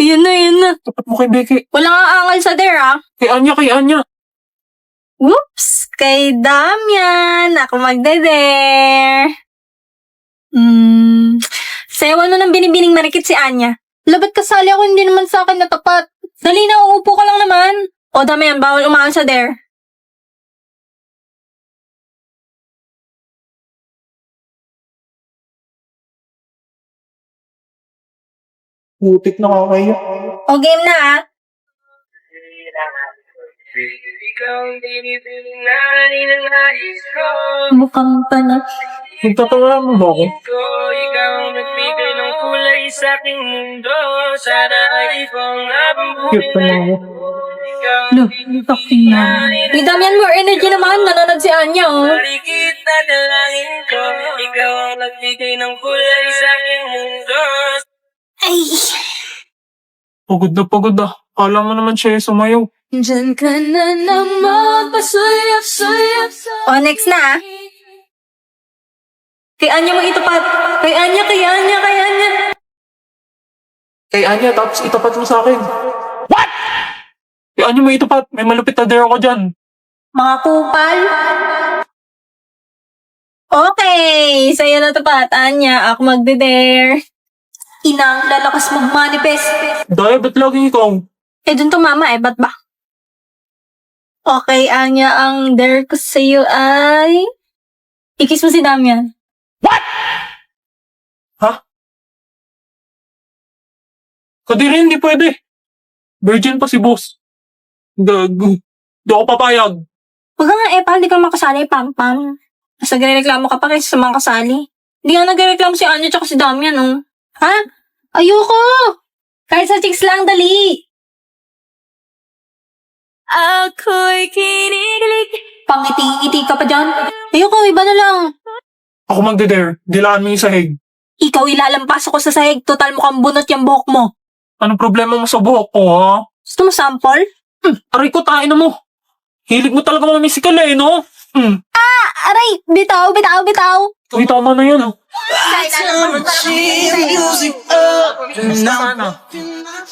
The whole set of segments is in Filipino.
Yan na, yan na. Tapat mo kay Becky. Wala nga angal sa there, ah. Kay Anya. Whoops! Kay Damian! Ako magde-dare! Sayaw ano nang binibining marikit si Anya? Labat kasali ako, hindi naman sa akin natapat. Dali na, uupo ka lang naman. O Damian, bawal umangal sa dare. Putik na kakaya. O game na, ah. Mukhang panat. Nagtatawa mo ba ako? Ikaw ang nagbigay ng kulay sa aking mundo. Sana ay ikaw ang Cute abubuhay. naman ako. Look, takti na. May Damian, more energy naman. Nanonood si Anya, oh. Marikit na dalangin ko. Ikaw ang nagbigay ng kulay sa aking mundo. Ay, Pagod na. Kala mo naman siya yung sumayaw. dyan ka na naman, pasuyap-suyap. O, next na, ah. Kay Anya mo itapat. Kay Anya. Kay Anya, tapos itapat mo sa akin. What? Kay Anya mo itapat. May malupit na dare ako dyan. Mga kupal. Okay, sa'yo na tapat, Anya. Ako magde-dare. Inang, lalakas mag-manifest. Daya, ba't laging ikaw? Dun tumama ba't ba? Okay, Anya, ang dare ko sa'yo ay... Ikis mo si Damian. Ha? Kadiri, hindi pwede. Virgin pa si boss. Gago. Di ako papayag. Huwag ka nga, pal, di ka makasali, pam-pam. Mas nagre-reklamo ka pa kaysa sa mga kasali. Hindi nga nagre-reklamo si Anya tsaka si Damian, oh. Ha? Ayoko! Kahit sa chicks lang, dali! Ako'y kinikilig. Pangiti-ngiti ka pa dyan. Ayoko, iba na lang. Ako magde-dare. Dilaan mo yung sahig. Ikaw ilalampas ako sa sahig. Total mukhang bunot yung buhok mo. Anong problema mo sa buhok ko, ha? Gusto mo sample? Aray ko, tain na mo. Hilig mo talaga mga misikal no? Aray! Bitaw! Uy, tama na yun.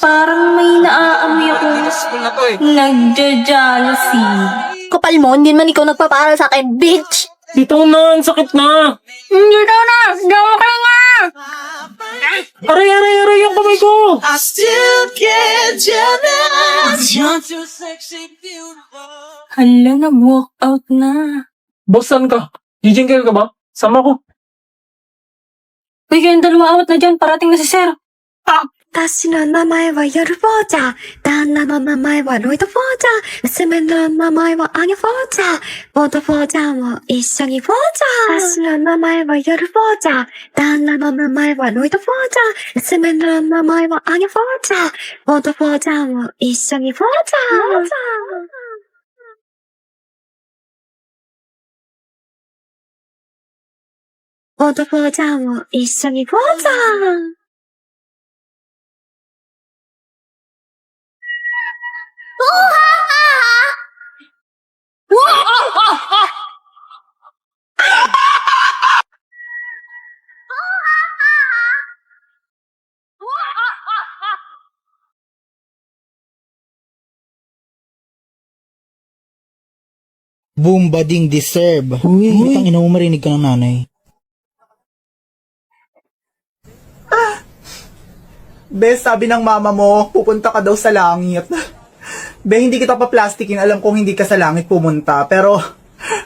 Parang may naaamoy ako. na to Nagja-jealousy. Kapal mo, hindi man ikaw nagpaparal sa akin, bitch! Dito na, ang sakit na. Hindi daw na! Diyan ka nga! Aray, yung kamay ko. I still get jealous. You're too sexy, beautiful. Hala, nag-walk out na. Boss, saan ka? Jijingkel ka ba? Sama ko. Uy, kayong dalawa awat na dyan. Parating na si Sir. 私の名前はヨルフォーチャー。旦那の名前はロイド・フォーチャー。娘の名前はアニャ・フォーチャー。ボート・フォーチャーも一緒にフォーチャー。私の名前はヨルフォーチャー。旦那の名前はロイド・フォーチャー。娘の名前はアニャ・フォーチャー。ボート・フォーチャーも一緒にフォーチャー。ボート・フォーチャーも一緒にフォーチャー。Boom, bading, deserve. Uy, utang ina mo, marinig ka ng nanay. Bes, sabi ng mama mo, pupunta ka daw sa langit. Be, hindi kita pa plastikin. Alam kong hindi ka sa langit pumunta. Pero,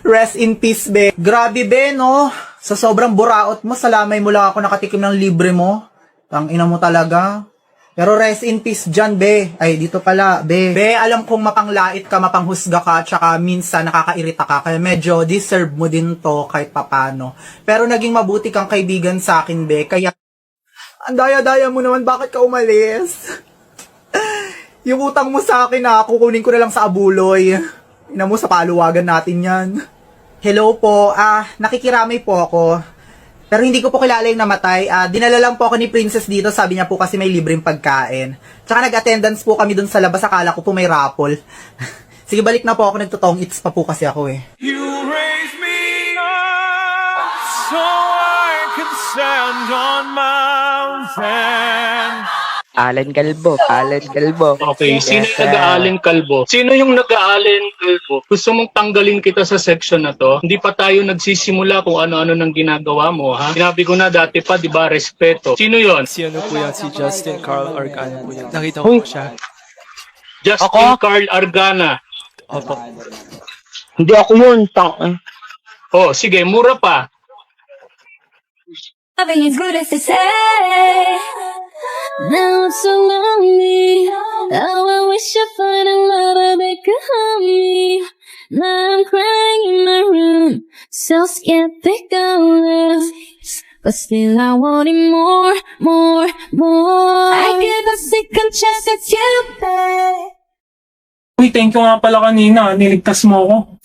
rest in peace, be. Grabe, be, no? Sa sobrang buraot mo, salamay mo lang ako nakatikim ng libre mo. Tangina mo talaga. Pero rest in peace dyan, be. Ay, dito pala, be. Be, alam kong mapanglait ka, mapanghusga ka, tsaka minsan nakakairita ka. Kaya medyo deserve mo din to kahit papano. Pero naging mabuti kang kaibigan sa akin, be. Kaya, ang daya-daya mo naman, bakit ka umalis? Yung utang mo sa akin kukunin ko na lang sa abuloy. Ina mo, sa paluwagan natin yan. Hello po, nakikiramay po ako. Pero hindi ko po kilala yung namatay. Dinala lang po ako ni Princess dito. Sabi niya po kasi may libreng pagkain. Tsaka nag-attendance po kami dun sa labas. Akala ko po may raffle. Sige, balik na po ako. Nagtotong eats pa po kasi ako eh. You raise me up so I can stand on mountains. Alan Calvo. Alan Calvo. Okay, sino yung Yes, nag-aaling kalbo? Sino yung nag-aaling kalbo? Gusto mong tanggalin kita sa section na to? Hindi pa tayo nagsisimula kung ano-ano nang ginagawa mo, ha? Sinabi ko na dati pa, di ba, respeto. Sino yon? Si ano po yan, si Justin Carl Argana po yan. Nakita ko po siya. Justin Carl Argana. Opo. Hindi ako yun. Oh, sige, mura pa. Having as good as to say. Now I'm so lonely. How I wish I find a lover that could help me. Now I'm crying in my room, so scared to go love. But still I want it more, more, more. I give a second chance at you, babe. Uy, thank you nga pala kanina. Niligtas mo ako.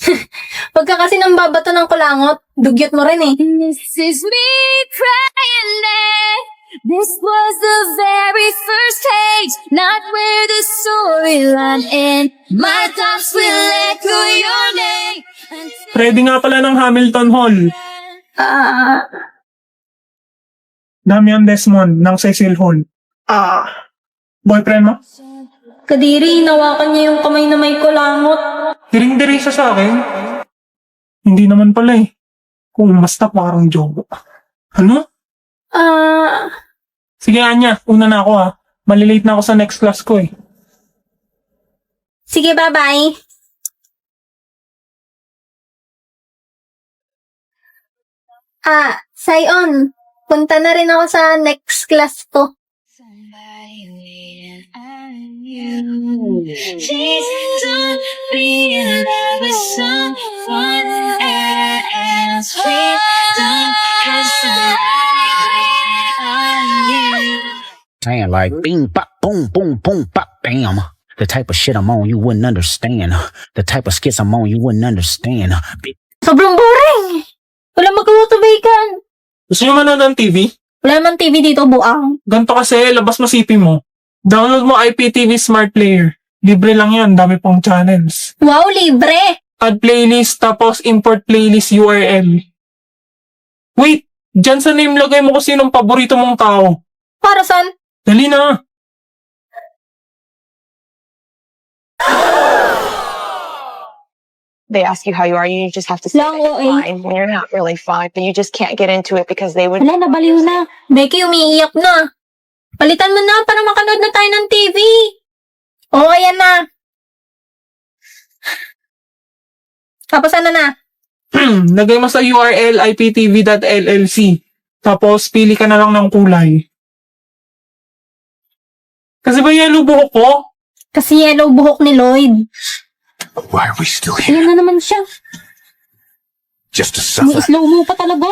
Pag ka kasi nang babato ng kulangot, dugyot mo rin eh. This is me crying there. This was the very first page, not where the storyline ends. My thoughts will echo your name. Ready nga pala ng Hamilton Hall. Damian Desmond ng Cecil Hall. Boyfriend mo? Kadiri, hinawakan niya yung kamay na may kulangot. Diring-diri siya sa akin. Hindi naman pala eh. Kung basta parang joke. Ano? Sige Anya, una na ako ha. Malilate na ako sa next class ko eh. Sige, bye-bye. Sayon, punta na rin ako sa next class ko. Somebody waiting on you. Please don't be in love with someone else. Please don't have somebody waiting on you. Saying like bing bop boom boom boom bop bam. The type of shit I'm on you wouldn't understand. The type of skits I'm on you wouldn't understand. Sobrang boring! Wala magkakatubaykan. Gusto nyo manood ng TV? Wala naman TV dito, buang. Ganto kasi, labas mo CP mo. Download mo IPTV Smart Player. Libre lang yan, dami pong channels. Wow, libre! Add playlist, tapos import playlist URL. Wait, dyan sa name lagay mo kung sinong paborito mong tao. Para saan? Dali na. They ask you how you are, you just have to say Lang, that you're oo, eh. fine when you're not really fine, but you just can't get into it because they would. Wala, nabaliw na. Becky, umiiyak na. Palitan mo na para makanood na tayo ng TV. Oo, ayan na. Tapos ano na? Lagay mo sa URL iptv.llc. Tapos pili ka na lang ng kulay. Kasi ba yellow buhok ko? Kasi yellow buhok ni Lloyd. Why are we still here? Ayan na naman siya. Just to suffer? Slow mo pa talaga.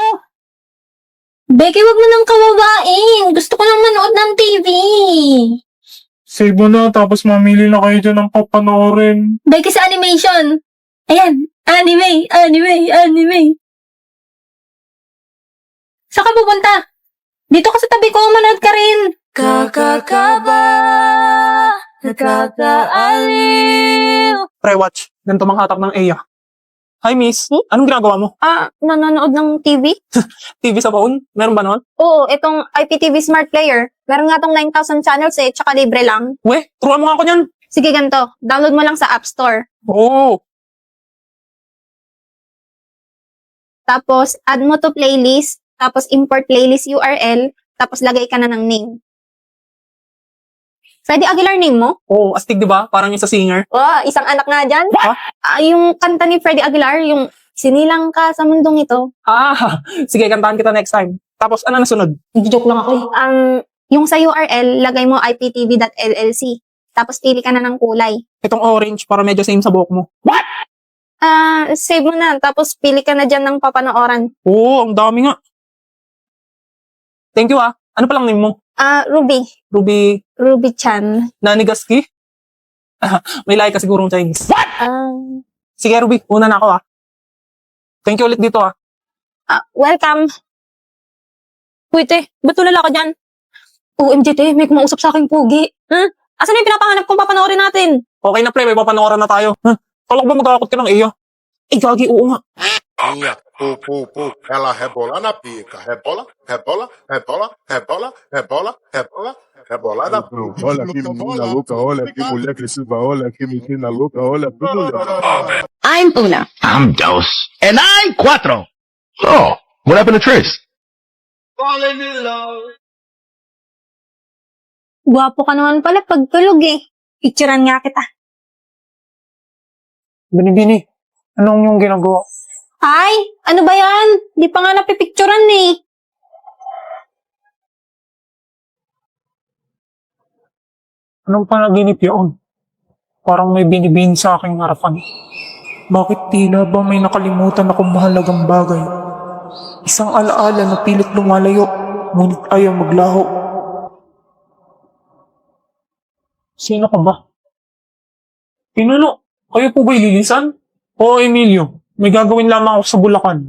Becky, wag mo nang kawawain. Gusto ko nang manood ng TV. Save mo na, tapos mamili na kayo dyan ng papanoorin. Becky sa animation. Ayan. Anime. Saan ka pupunta? Dito ka sa tabi ko, manood ka rin. Kakakaba. Nakakaaliw. Pre, watch. Ganito mang hatak ng Eya. Hi, miss. Anong ginagawa mo? Nanonood ng TV? TV sa phone? Meron ba noon? Oo, itong IPTV Smart Player. Meron nga tong 9,000 channels tsaka libre lang. We, turuan mo nga ako niyan. Sige, ganito. Download mo lang sa App Store. Oo. Tapos, add mo to playlist. Tapos, import playlist URL. Tapos, lagay ka na ng name. Freddie Aguilar name mo? Oo, astig diba? Parang yung sa singer. Oh, isang anak nga dyan. Yung kanta ni Freddie Aguilar, yung sinilang ka sa mundong ito. Sige, kantahan kita next time. Tapos, ano nasunod? Joke lang ako eh. Yung sa URL, lagay mo iptv.llc. Tapos, pili ka na ng kulay. Itong orange para medyo same sa buhok mo. Save mo na. Tapos, pili ka na dyan ng papanooran. Oo, ang dami nga. Thank you ah. Ano palang name mo? Ruby. Ruby Chan. Nanigaski? May lahi ka sigurong Chinese. Sige Ruby, una na ako ah. Thank you ulit dito ah. Welcome. Uy, te, ba't tulala ka dyan? OMG, te, may kumausap sa aking pugi. Asan na yung pinapanganap kong papanoorin natin? Okay na pre, may papanooran na tayo. Kala ko ba magkakot ka ng Iya? Gagi, oo nga. Minha, ela rebola na pica. Rebola, rebola, rebola, rebola, rebola, rebola, Rebolada. Olha que menina louca, olha que mulher crescida, olha que menina louca, olha que mulher. I'm Una. I'm Dos. And I'm Cuatro. Oh, what happened to Trace? Gwapo ka naman pala pagtulog eh. Picturean nga kita. Binibini, anong yung ginagawa? Ay, ano ba yan? Di pa nga napipicturean eh. Anong panaginip yun? Parang may binibini sa aking harapan. Bakit tila ba may nakalimutan akong mahalagang bagay? Isang alaala na pilit lumalayo, ngunit ayaw maglaho. Sino ka ba? Pinuno, kayo po ba'y lilisan? Oo, Emilio, may gagawin lamang ako sa Bulacan.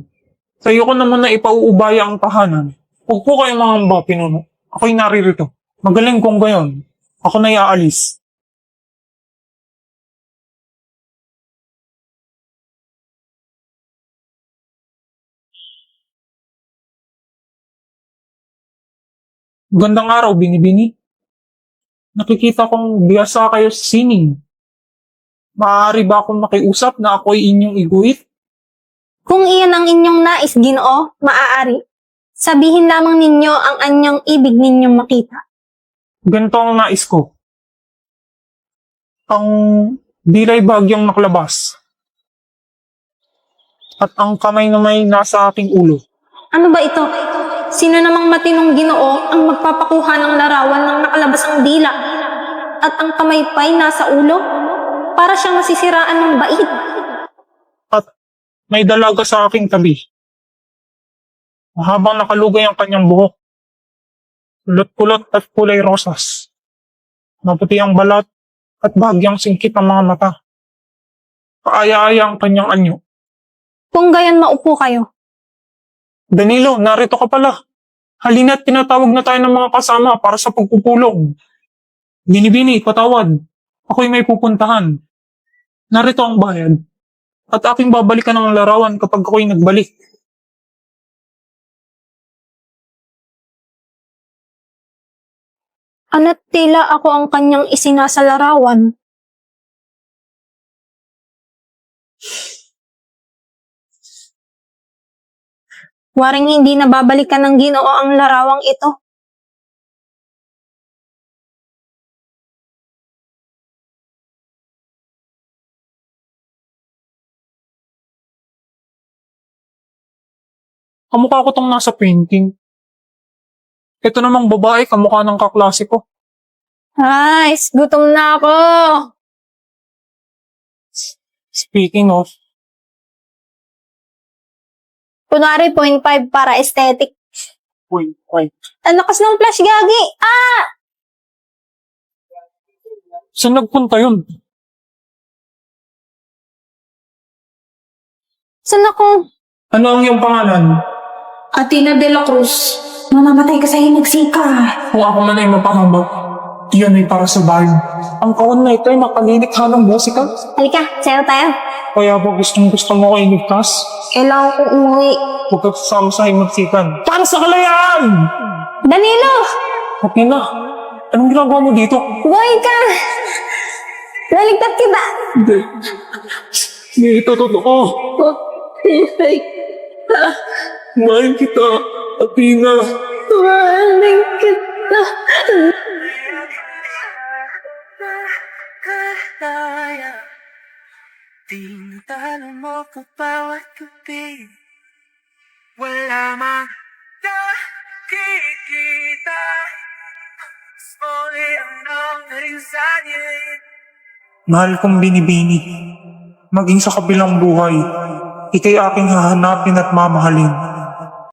Sa iyo ko naman na ipauubaya ang tahanan. Huwag po kayong mangamba, Pinuno. Ako'y naririto. Magaling kong gayon. Ako na iaalis. Gandang araw, Binibini. Nakikita kong biyasa kayo sa sining. Maaari ba akong makiusap na ako'y inyong iguhit? Kung iyan ang inyong nais, Ginoo, maaari. Sabihin lamang ninyo ang anyang ibig ninyong makita. Ganito ang nais ko. Ang dilay bagyang naklabas. At ang kamay na may nasa aking ulo. Ano ba ito? Sino namang matinong Ginoo ang magpapakuha ng larawan ng nakalabas ang dila at ang kamay pa'y nasa ulo? Para siyang nasisiraan ng bait. At may dalaga sa aking tabi. Mahabang nakalugay ang kanyang buhok. Kulot-kulot at kulay rosas. Maputi ang balat at bahagyang singkit ang mga mata. Kaaya-aya ang kanyang anyo. Kung gayon maupo kayo. Danilo, narito ka pala. Halina't tinatawag na tayo ng mga kasama para sa pagpupulong. Binibini, patawad. Ako'y may pupuntahan. Narito ang bayad. At aking babalikan ang larawan kapag ako'y nagbalik. Ano't tila ako ang kanyang isinasa larawan. Waring hindi nababalikan ng Ginoo ang larawang ito. Kamukha ko tong nasa painting. Ito namang babae, kamukha ng kaklase ko. Ay, gutom na ako. Speaking of, Kunwari, 0.5 para aesthetic. wait. Ang lakas ng flash, gagi. Ah! Saan nagpunta yun? Saan ako? Ano ang iyong pangalan? Athena de la Cruz. Mamamatay ka sa hinagsika. Kung ako man ay mapangamba, iyan ay para sa bayan. Ang kaon na ito ay makalilikha ng musika. Halika, sayo tayo. Kaya ba gusto mo ko iligtas? Kailangan ko umuwi. Huwag ka sasama sa himagsikan. Para sa kalayaan! Danilo! Athena, anong ginagawa mo dito? Buhay ka! Naligtas kita! Hindi ito totoo. Mahal kita, Athena. Mahalin kita. Tinatalo mo ko bawat gabi. Wala mang nakikita. Sulit ang nangyayari. Mahal kong Binibini, maging sa kabilang buhay, ikay aking hahanapin at mamahalin.